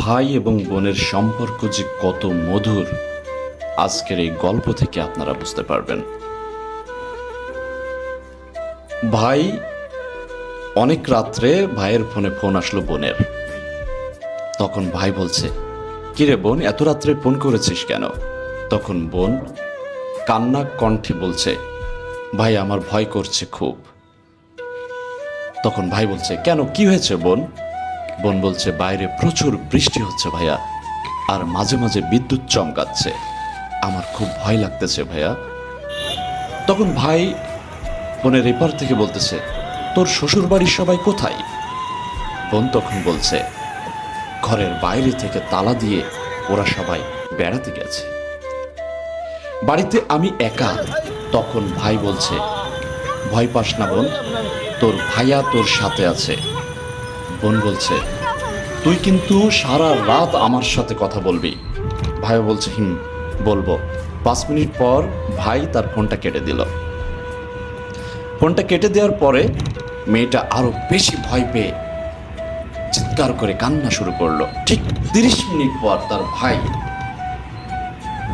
ভাই এবং বোনের সম্পর্ক যে কত মধুর আজকের এই গল্প থেকে আপনারা বুঝতে পারবেন। ভাই অনেক রাত্রে ভাইয়ের ফোনে ফোন আসলো বোনের। তখন ভাই বলছে, কিরে বোন, এত রাত্রে ফোন করেছিস কেন? তখন বোন কান্না কণ্ঠে বলছে, ভাই আমার ভয় করছে খুব। তখন ভাই বলছে, কেন, কি হয়েছে বোন? বোন বলছে, বাইরে প্রচুর বৃষ্টি হচ্ছে ভাইয়া, আর মাঝে মাঝে বিদ্যুৎ চমকাচ্ছে, আমার খুব ভয় লাগতেছে ভাইয়া। তখন ভাই বোনের এপার থেকে বলতেছে, তোর শ্বশুর বাড়ির সবাই কোথায়? বোন তখন বলছে, ঘরের বাইরে থেকে তালা দিয়ে ওরা সবাই বেড়াতে গেছে, বাড়িতে আমি একা। তখন ভাই বলছে, ভয় পাস না বোন, তোর ভাইয়া তোর সাথে আছে। বোন বলছে, তুই কিন্তু সারা রাত আমার সাথে কথা বলবি। ভাই বলছে, বলবো। 5 মিনিট পর ভাই তার ফোনটা কেটে দিল। ফোনটা কেটে দেওয়ার পরে মেয়েটা আরো বেশি ভয় পেয়ে চিৎকার করে কান্না শুরু করলো। ঠিক 30 মিনিট পর তার ভাই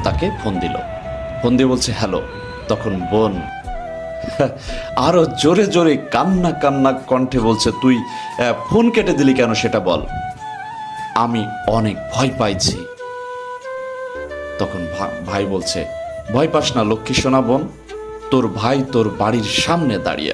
তাকে ফোন দিল। ফোন দিয়ে বলছে, হ্যালো। তখন বোন আরো জোরে জোরে কান্না কান্না কণ্ঠে বলছে, তুই ফোন কেটে দিলি কেন সেটা বল, আমি অনেক ভয় পাইছি। তখন ভাই বলছে, ভয় পাস না লক্ষ্মী সোনা বোন, তোর ভাই তোর বাড়ির সামনে দাঁড়িয়ে